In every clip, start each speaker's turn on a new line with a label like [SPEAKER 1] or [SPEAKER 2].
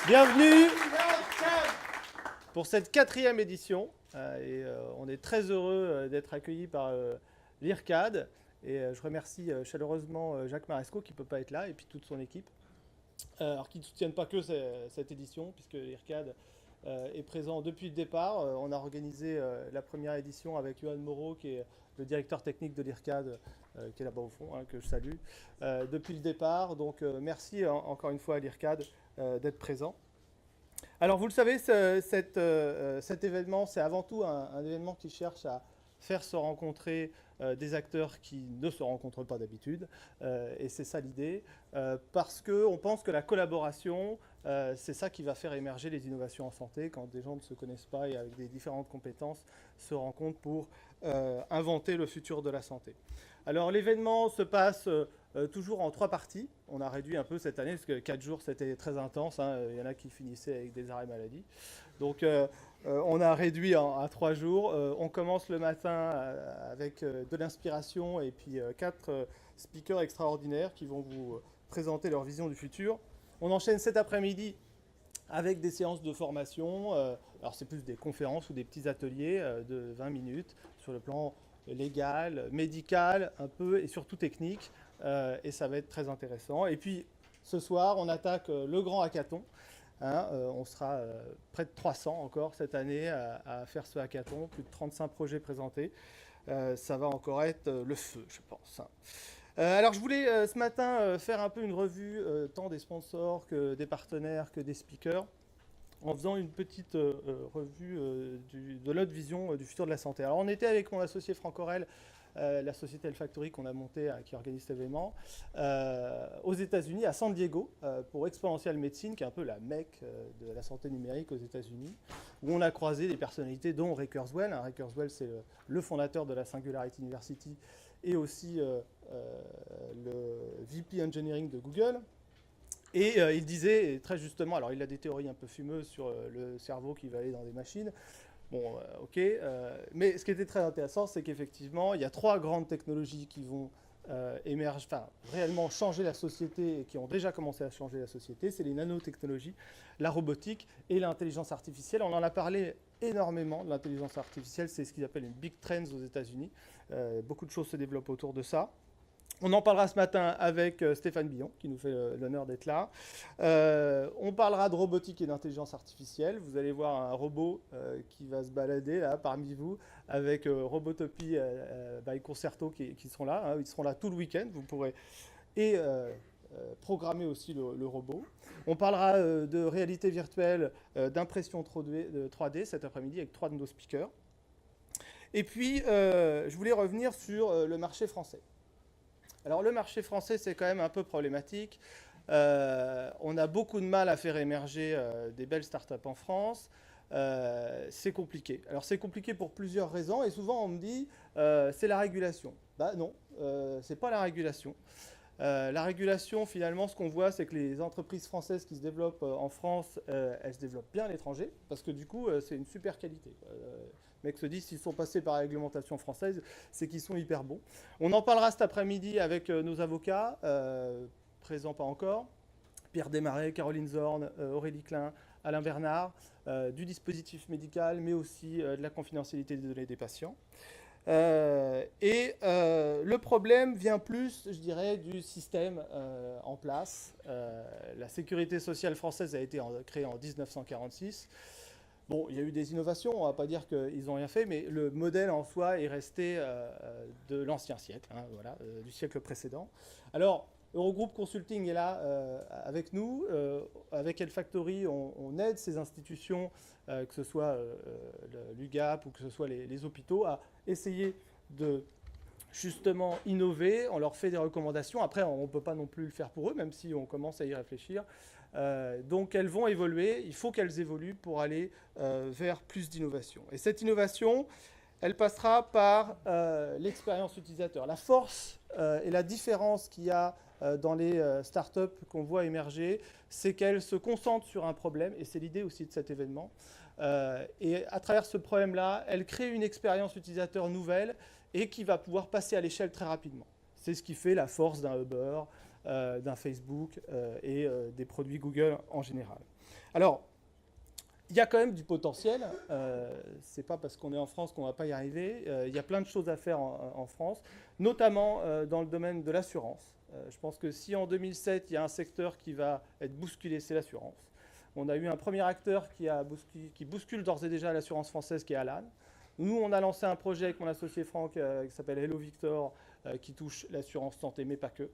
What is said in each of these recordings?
[SPEAKER 1] Bienvenue pour cette 4e édition. On est très heureux d'être accueillis par l'IRCAD. Et je remercie chaleureusement Jacques Maresco qui ne peut pas être là et puis toute son équipe. Alors qui ne soutiennent pas que cette édition puisque l'IRCAD est présent depuis le départ. On a organisé la première édition avec Johan Moreau qui est le directeur technique de l'IRCAD qui est là-bas au fond, que je salue, depuis le départ. Donc merci encore une fois à l'IRCAD d'être présent. Alors vous le savez, cet événement, c'est avant tout un événement qui cherche à faire se rencontrer des acteurs qui ne se rencontrent pas d'habitude. Et c'est ça l'idée, parce qu'on pense que la collaboration, c'est ça qui va faire émerger les innovations en santé, quand des gens ne se connaissent pas et avec des différentes compétences se rencontrent pour inventer le futur de la santé. Alors l'événement se passe toujours en 3 parties. On a réduit un peu cette année, parce que 4 jours, c'était très intense. Il y en a qui finissaient avec des arrêts maladie. Donc on a réduit à 3 jours. On commence le matin avec de l'inspiration et puis 4 speakers extraordinaires qui vont vous présenter leur vision du futur. On enchaîne cet après-midi avec des séances de formation. Alors c'est plus des conférences ou des petits ateliers de 20 minutes sur le plan légal, médical, un peu et surtout technique. Et ça va être très intéressant. Et puis ce soir, on attaque le grand hackathon. On sera près de 300 encore cette année à faire ce hackathon, plus de 35 projets présentés. Ça va encore être le feu, je pense. Alors je voulais ce matin faire un peu une revue tant des sponsors que des partenaires que des speakers, en faisant une petite revue de notre vision du futur de la santé. Alors on était avec mon associé Franck Aurel, la société L-Factory qu'on a montée, qui organise cet événement, aux États-Unis, à San Diego, pour Exponential Medicine, qui est un peu la mecque de la santé numérique aux États-Unis, où on a croisé des personnalités dont Ray Kurzweil. Ray Kurzweil, c'est le fondateur de la Singularity University et aussi le VP Engineering de Google. Et il disait, très justement, alors il a des théories un peu fumeuses sur le cerveau qui va aller dans des machines. Bon, ok. Mais ce qui était très intéressant, c'est qu'effectivement, il y a 3 grandes technologies qui vont émerger, enfin, réellement changer la société et qui ont déjà commencé à changer la société. C'est les nanotechnologies, la robotique et l'intelligence artificielle. On en a parlé énormément de l'intelligence artificielle. C'est ce qu'ils appellent une big trend aux États-Unis. Beaucoup de choses se développent autour de ça. On en parlera ce matin avec Stéphane Billon, qui nous fait l'honneur d'être là. On parlera de robotique et d'intelligence artificielle. Vous allez voir un robot qui va se balader là, parmi vous, avec Robotopie by Concerto qui seront là. Ils seront là tout le week-end. Vous pourrez programmer aussi le robot. On parlera de réalité virtuelle, d'impression 3D cet après-midi avec 3 de nos speakers. Et puis, je voulais revenir sur le marché français. Alors le marché français, c'est quand même un peu problématique. On a beaucoup de mal à faire émerger des belles startups en France. C'est compliqué. Alors c'est compliqué pour plusieurs raisons et souvent on me dit c'est la régulation. Bah non, c'est pas la régulation. La régulation, finalement, ce qu'on voit, c'est que les entreprises françaises qui se développent en France, elles se développent bien à l'étranger, parce que du coup, c'est une super qualité. Les mecs se disent, s'ils sont passés par la réglementation française, c'est qu'ils sont hyper bons. On en parlera cet après-midi avec nos avocats, présents pas encore, Pierre Desmarais, Caroline Zorn, Aurélie Klein, Alain Bernard, du dispositif médical, mais aussi de la confidentialité des données des patients. Le problème vient plus, je dirais, du système en place. La sécurité sociale française a été créée en 1946. Bon, il y a eu des innovations, on ne va pas dire qu'ils n'ont rien fait, mais le modèle en soi est resté de l'ancien siècle, voilà, du siècle précédent. Alors, Eurogroup Consulting est là avec nous. Avec L-Factory, on aide ces institutions, que ce soit l'UGAP ou que ce soit les hôpitaux, à essayer de justement innover. On leur fait des recommandations. Après, on ne peut pas non plus le faire pour eux, même si on commence à y réfléchir. Donc elles vont évoluer. Il faut qu'elles évoluent pour aller vers plus d'innovation. Et cette innovation, elle passera par l'expérience utilisateur. La force et la différence qu'il y a dans les startups qu'on voit émerger, c'est qu'elles se concentrent sur un problème, et c'est l'idée aussi de cet événement. Et à travers ce problème-là, elles créent une expérience utilisateur nouvelle et qui va pouvoir passer à l'échelle très rapidement. C'est ce qui fait la force d'un Uber, d'un Facebook et des produits Google en général. Alors, il y a quand même du potentiel. C'est pas parce qu'on est en France qu'on ne va pas y arriver. Il y a plein de choses à faire en France, notamment dans le domaine de l'assurance. Je pense que si en 2007, il y a un secteur qui va être bousculé, c'est l'assurance. On a eu un premier acteur qui bouscule d'ores et déjà l'assurance française, qui est Alan. Nous, on a lancé un projet avec mon associé Franck qui s'appelle Hello Victor, qui touche l'assurance santé, mais pas que.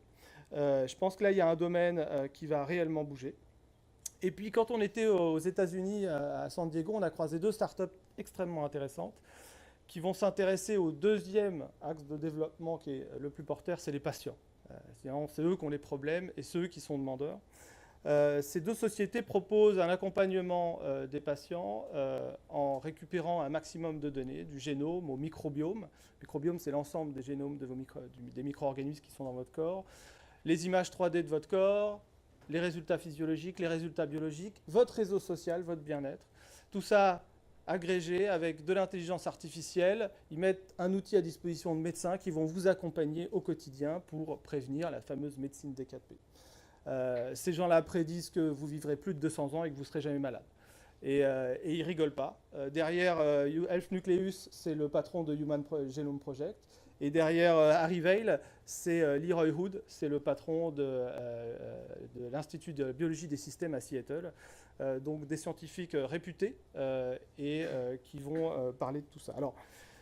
[SPEAKER 1] Je pense que là, il y a un domaine qui va réellement bouger. Et puis, quand on était aux États-Unis, à San Diego, on a croisé deux startups extrêmement intéressantes qui vont s'intéresser au deuxième axe de développement qui est le plus porteur, c'est les patients. C'est eux qui ont les problèmes et ceux qui sont demandeurs. Ces deux sociétés proposent un accompagnement des patients en récupérant un maximum de données, du génome au microbiome. Le microbiome, c'est l'ensemble des génomes des micro-organismes qui sont dans votre corps, les images 3D de votre corps, les résultats physiologiques, les résultats biologiques, votre réseau social, votre bien-être. Tout ça agrégé avec de l'intelligence artificielle. Ils mettent un outil à disposition de médecins qui vont vous accompagner au quotidien pour prévenir la fameuse médecine des 4P. Ces gens-là prédisent que vous vivrez plus de 200 ans et que vous ne serez jamais malade. Et ils ne rigolent pas. Derrière, Elf Nucleus, c'est le patron de Human Genome Project. Et derrière Harry Vail, c'est Leroy Hood, c'est le patron de l'Institut de biologie des systèmes à Seattle. Donc des scientifiques réputés et qui vont parler de tout ça. Alors,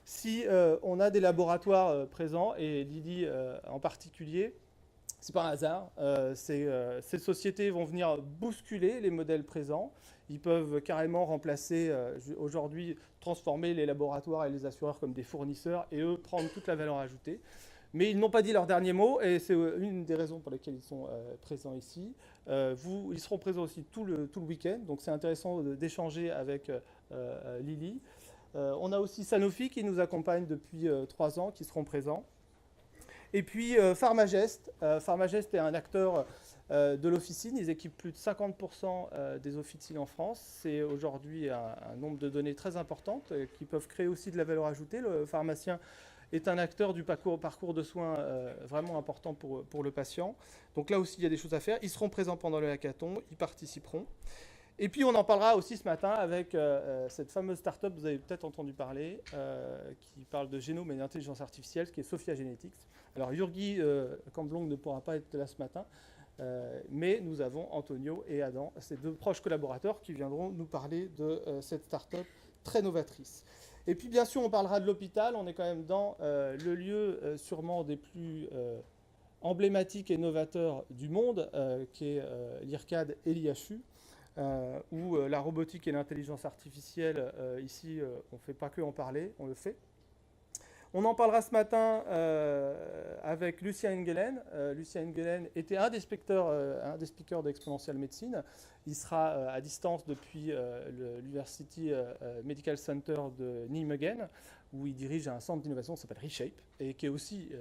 [SPEAKER 1] si on a des laboratoires présents, et Lily en particulier, c'est pas un hasard. Ces sociétés vont venir bousculer les modèles présents. Ils peuvent carrément remplacer, aujourd'hui, transformer les laboratoires et les assureurs comme des fournisseurs et eux prendre toute la valeur ajoutée. Mais ils n'ont pas dit leur dernier mot et c'est une des raisons pour lesquelles ils sont présents ici. Ils seront présents aussi tout le week-end, donc c'est intéressant d'échanger avec Lily. On a aussi Sanofi qui nous accompagne depuis 3 ans, qui seront présents. Et puis Pharmagest. Pharmagest est un acteur de l'officine. Ils équipent plus de 50% des officines en France. C'est aujourd'hui un nombre de données très importantes qui peuvent créer aussi de la valeur ajoutée. Le pharmacien est un acteur du parcours de soins vraiment important pour le patient. Donc là aussi, il y a des choses à faire. Ils seront présents pendant le hackathon, ils participeront. Et puis, on en parlera aussi ce matin avec cette fameuse start-up, vous avez peut-être entendu parler, qui parle de génome et d'intelligence artificielle, qui est Sophia Genetics. Alors, Jurgi Camblong ne pourra pas être là ce matin, mais nous avons Antonio et Adam, ces deux proches collaborateurs qui viendront nous parler de cette start-up très novatrice. Et puis, bien sûr, on parlera de l'hôpital. On est quand même dans le lieu sûrement des plus emblématiques et novateurs du monde, qui est l'IRCAD et l'IHU. Où la robotique et l'intelligence artificielle, ici, on ne fait pas que en parler, on le fait. On en parlera ce matin avec Lucien Engelen. Lucien Engelen était un des speakers d'Exponential Médecine. Il sera à distance depuis l'University Medical Center de Nijmegen, où il dirige un centre d'innovation qui s'appelle Reshape, et qui est aussi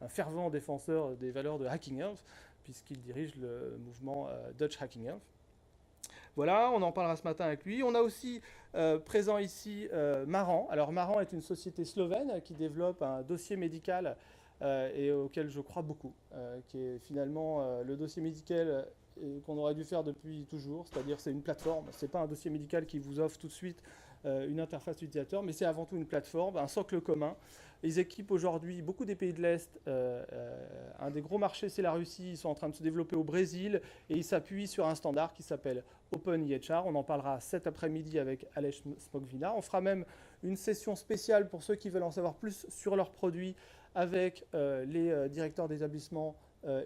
[SPEAKER 1] un fervent défenseur des valeurs de Hacking Health, puisqu'il dirige le mouvement Dutch Hacking Health. Voilà, on en parlera ce matin avec lui. On a aussi présent ici Maran. Alors Maran est une société slovène qui développe un dossier médical et auquel je crois beaucoup, qui est finalement le dossier médical qu'on aurait dû faire depuis toujours, c'est-à-dire c'est une plateforme. Ce n'est pas un dossier médical qui vous offre tout de suite une interface utilisateur, mais c'est avant tout une plateforme, un socle commun. Ils équipent aujourd'hui beaucoup des pays de l'Est. Un des gros marchés, c'est la Russie. Ils sont en train de se développer au Brésil et ils s'appuient sur un standard qui s'appelle OpenEHR. On en parlera cet après-midi avec Aleš Smokvina. On fera même une session spéciale pour ceux qui veulent en savoir plus sur leurs produits avec les directeurs d'établissement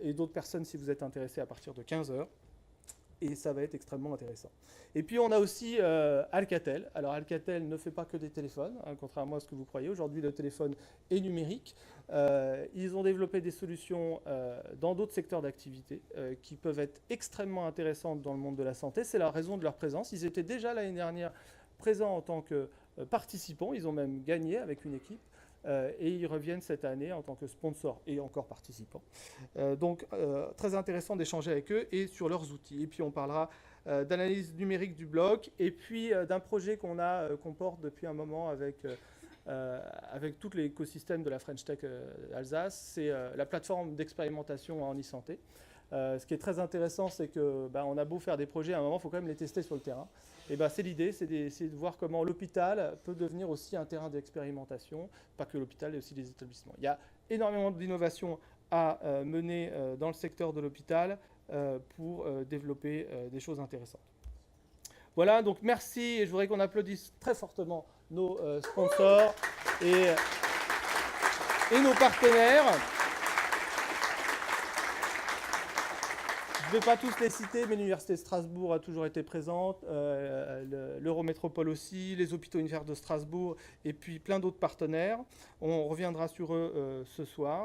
[SPEAKER 1] et d'autres personnes si vous êtes intéressés à partir de 15h. Et ça va être extrêmement intéressant. Et puis on a aussi Alcatel. Alors Alcatel ne fait pas que des téléphones, hein, contrairement à ce que vous croyez. Aujourd'hui, le téléphone est numérique. Ils ont développé des solutions dans d'autres secteurs d'activité qui peuvent être extrêmement intéressantes dans le monde de la santé. C'est la raison de leur présence. Ils étaient déjà l'année dernière présents en tant que participants. Ils ont même gagné avec une équipe. Et ils reviennent cette année en tant que sponsor et encore participants. Donc, très intéressant d'échanger avec eux et sur leurs outils. Et puis, on parlera d'analyse numérique du bloc et puis d'un projet qu'on porte depuis un moment avec tout l'écosystème de la French Tech Alsace. C'est la plateforme d'expérimentation en e-santé. Ce qui est très intéressant, c'est que on a beau faire des projets, à un moment, il faut quand même les tester sur le terrain. Et c'est l'idée, c'est d'essayer de voir comment l'hôpital peut devenir aussi un terrain d'expérimentation, pas que l'hôpital, mais aussi les établissements. Il y a énormément d'innovations à mener dans le secteur de l'hôpital pour développer des choses intéressantes. Voilà, donc merci, et je voudrais qu'on applaudisse très fortement nos sponsors et nos partenaires. Je ne vais pas tous les citer, mais l'Université de Strasbourg a toujours été présente, l'Eurométropole aussi, les hôpitaux universitaires de Strasbourg, et puis plein d'autres partenaires. On reviendra sur eux ce soir.